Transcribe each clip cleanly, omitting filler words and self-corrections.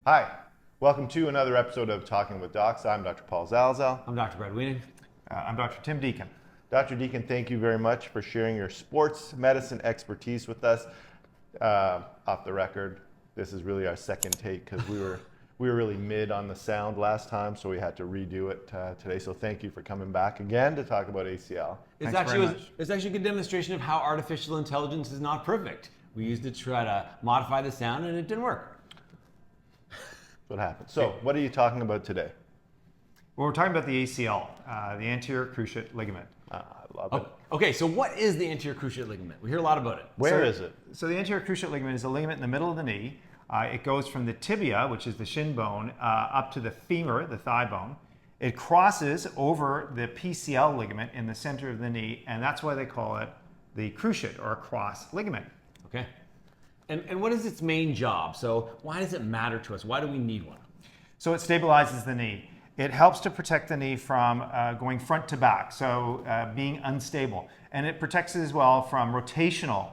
Hi, welcome to another episode of Talking with Docs. I'm Dr. Paul Zalzal. I'm Dr. Brad Weening. I'm Dr. Tim Deakon. Dr. Deakon, thank you very much for sharing your sports medicine expertise with us. Off the record, this is really our second take because we were really mid on the sound last time, so we had to redo it today. So thank you for coming back again to talk about ACL. It's actually a good demonstration of how artificial intelligence is not perfect. We used it to try to modify the sound and it didn't work. What happened? So what are you talking about today? Well, we're talking about the ACL, the anterior cruciate ligament. I love it. Okay, so what is the anterior cruciate ligament? We hear a lot about it. Where is it? So the anterior cruciate ligament is a ligament in the middle of the knee. It goes from the tibia, which is the shin bone, up to the femur, the thigh bone. It crosses over the PCL ligament in the center of the knee, and that's why they call it the cruciate or cross ligament. Okay. And what is its main job? So why does it matter to us? Why do we need one? So it stabilizes the knee. It helps to protect the knee from going front to back, so being unstable. And it protects it as well from rotational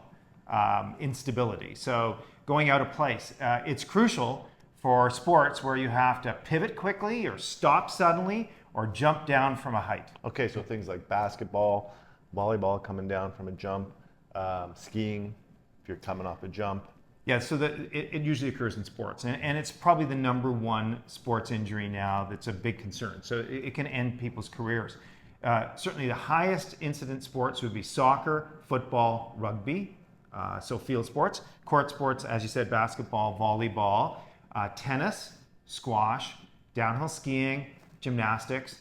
instability, so going out of place. It's crucial for sports where you have to pivot quickly or stop suddenly or jump down from a height. Okay, so things like basketball, volleyball coming down from a jump, skiing, if you're coming off a jump. Yeah, so it usually occurs in sports, and it's probably the number one sports injury now that's a big concern. So it can end people's careers. Certainly the highest incident sports would be soccer, football, rugby, so field sports. Court sports, as you said, basketball, volleyball, tennis, squash, downhill skiing, gymnastics,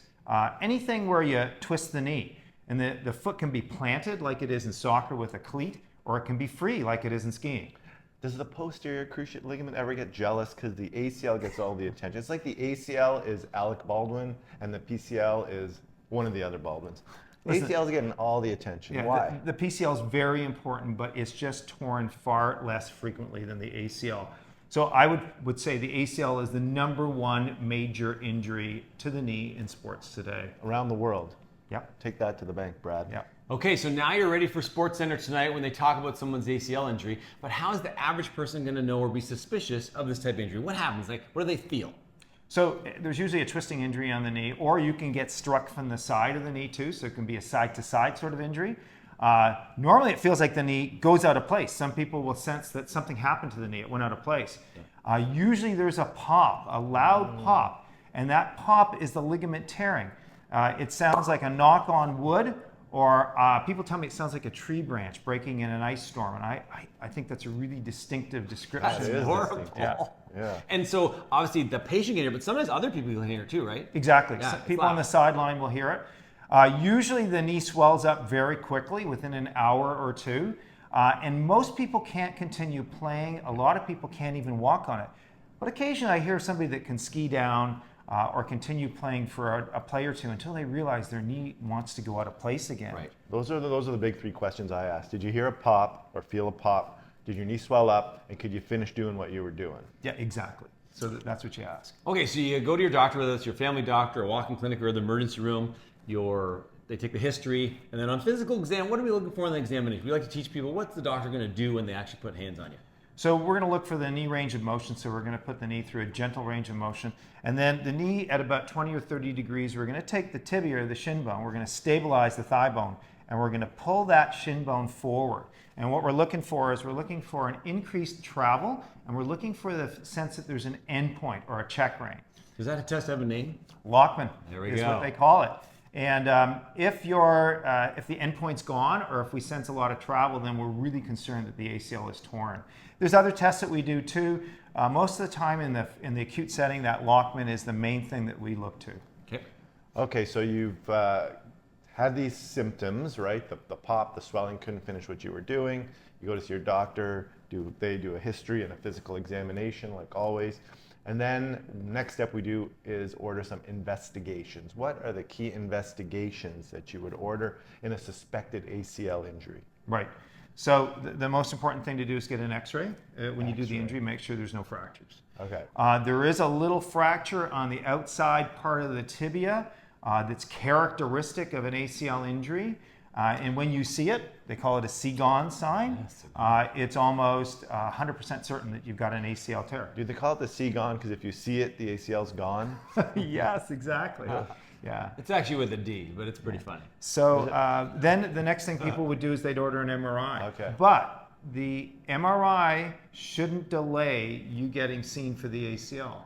anything where you twist the knee. And the foot can be planted like it is in soccer with a cleat, or it can be free like it is in skiing. Does the posterior cruciate ligament ever get jealous because the ACL gets all the attention? It's like the ACL is Alec Baldwin and the PCL is one of the other Baldwins. ACL is getting all the attention. Yeah, Why? The PCL is very important, but it's just torn far less frequently than the ACL. So I would say the ACL is the number one major injury to the knee in sports today. Around the world. Yep. Take that to the bank, Brad. Yep. Okay, so now you're ready for SportsCenter tonight when they talk about someone's ACL injury, but how is the average person going to know or be suspicious of this type of injury? What happens? Like, what do they feel? So there's usually a twisting injury on the knee, or you can get struck from the side of the knee too, so it can be a side-to-side sort of injury. Normally it feels like the knee goes out of place. Some people will sense that something happened to the knee, it went out of place. Usually there's a pop, a loud pop, and that pop is the ligament tearing. It sounds like a knock on wood, or people tell me it sounds like a tree branch breaking in an ice storm, and I think that's a really distinctive description. That is horrible. distinct. Yeah. And so obviously the patient can hear it, but sometimes other people can hear it too, right? Exactly. Yeah, So it's people loud. on the sideline will hear it. Usually the knee swells up very quickly within an hour or two, and most people can't continue playing. A lot of people can't even walk on it. But occasionally I hear somebody that can ski down or continue playing for a play or two until they realize their knee wants to go out of place again. Right. Those are the big three questions I asked. Did you hear a pop or feel a pop? Did your knee swell up? And could you finish doing what you were doing? Yeah, exactly. So that's what you ask. Okay, so you go to your doctor, whether it's your family doctor, a walk-in clinic, or the emergency room. They take the history, and then on physical exam, what are we looking for in the examination? We like to teach people what's the doctor going to do when they actually put hands on you. So we're going to look for the knee range of motion. So we're going to put the knee through a gentle range of motion. And then the knee at about 20 or 30 degrees, we're going to take the tibia or the shin bone. We're going to stabilize the thigh bone. And we're going to pull that shin bone forward. And what we're looking for is an increased travel. And we're looking for the sense that there's an endpoint or a check rein. Does that test have a name? Lockman There we is go. what they call it. And if the endpoint's gone, or if we sense a lot of travel, then we're really concerned that the ACL is torn. There's other tests that we do too. Most of the time in the acute setting, that Lockman is the main thing that we look to. Okay. Okay, so you've had these symptoms, right? The pop, the swelling, couldn't finish what you were doing. You go to see your doctor. They do a history and a physical examination, like always. And then next step we do is order some investigations. What are the key investigations that you would order in a suspected ACL injury? Right. So the most important thing to do is get an x-ray. When you do the injury, make sure there's no fractures. Okay. There is a little fracture on the outside part of the tibia that's characteristic of an ACL injury. And when you see it, They call it a C gone sign. Yes. It's almost 100% certain that you've got an ACL tear. Do they call it the C gone because if you see it, the ACL's gone? Yes, exactly. Yeah. It's actually with a D, but it's pretty funny. So then the next thing people would do is they'd order an MRI. Okay. But the MRI shouldn't delay you getting seen for the ACL.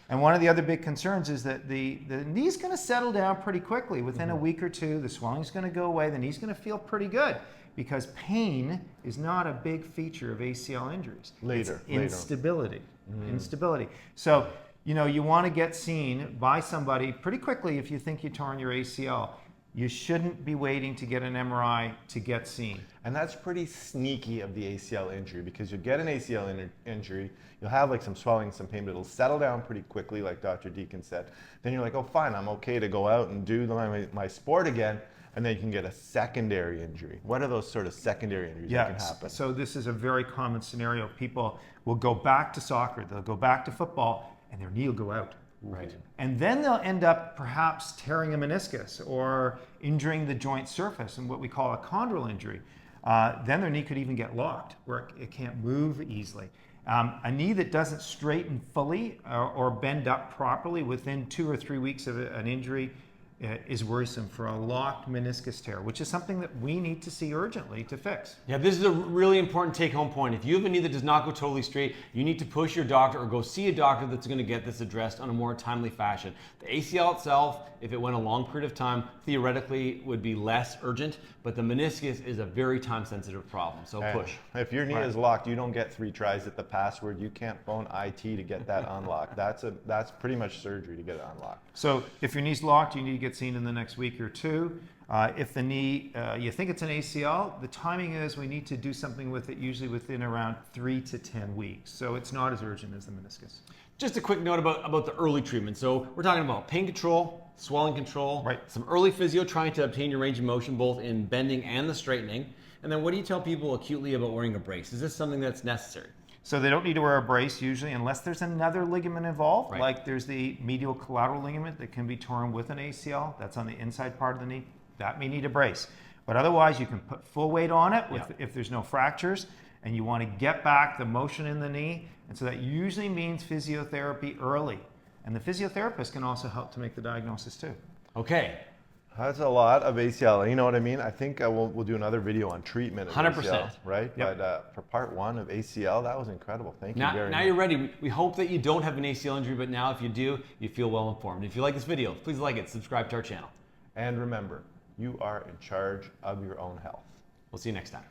And one of the other big concerns is that the knee's going to settle down pretty quickly. Within a week or two, the swelling's going to go away. The knee's going to feel pretty good because pain is not a big feature of ACL injuries. Later. It's instability. Instability. So, you know, you want to get seen by somebody pretty quickly if you think you torn your ACL. You shouldn't be waiting to get an MRI to get seen. And that's pretty sneaky of the ACL injury because you'll get an ACL injury, you'll have like some swelling, some pain, but it'll settle down pretty quickly, like Dr. Deakon said. Then you're like, oh, fine, I'm okay to go out and do my sport again. And then you can get a secondary injury. What are those sort of secondary injuries that can happen? So this is a very common scenario. People will go back to soccer, they'll go back to football, and their knee will go out. Right. And then they'll end up perhaps tearing a meniscus or injuring the joint surface and what we call a chondral injury. Then their knee could even get locked where it can't move easily. A knee that doesn't straighten fully or bend up properly within 2 or 3 weeks of an injury is worrisome for a locked meniscus tear, which is something that we need to see urgently to fix. Yeah, this is a really important take-home point. If you have a knee that does not go totally straight, you need to push your doctor or go see a doctor that's going to get this addressed on a more timely fashion. The ACL itself, if it went a long period of time, theoretically would be less urgent, but the meniscus is a very time-sensitive problem, so And push. if your knee is locked, you don't get 3 tries at the password. You can't phone IT to get that unlocked. That's pretty much surgery to get it unlocked. So if your knee's locked, you need to get seen in the next week or two. If the knee, you think it's an ACL, the timing is we need to do something with it usually within around 3 to 10 weeks. So it's not as urgent as the meniscus. Just a quick note about the early treatment. So we're talking about pain control, swelling control, Right. some early physio trying to obtain your range of motion both in bending and the straightening. And then what do you tell people acutely about wearing a brace? Is this something that's necessary? So they don't need to wear a brace usually unless there's another ligament involved, Right. like there's the medial collateral ligament that can be torn with an ACL. That's on the inside part of the knee. That may need a brace. But otherwise, you can put full weight on it if there's no fractures and you want to get back the motion in the knee. And so that usually means physiotherapy early. And the physiotherapist can also help to make the diagnosis too. Okay, That's a lot of ACL. You know what I mean? I think we'll do another video on treatment of 100%. ACL, right? Yep. But for part 1 of ACL, that was incredible. Thank you very now much. you're ready. We hope that you don't have an ACL injury, but now if you do, you feel well informed. If you like this video, please like it, subscribe to our channel. And remember, you are in charge of your own health. We'll see you next time.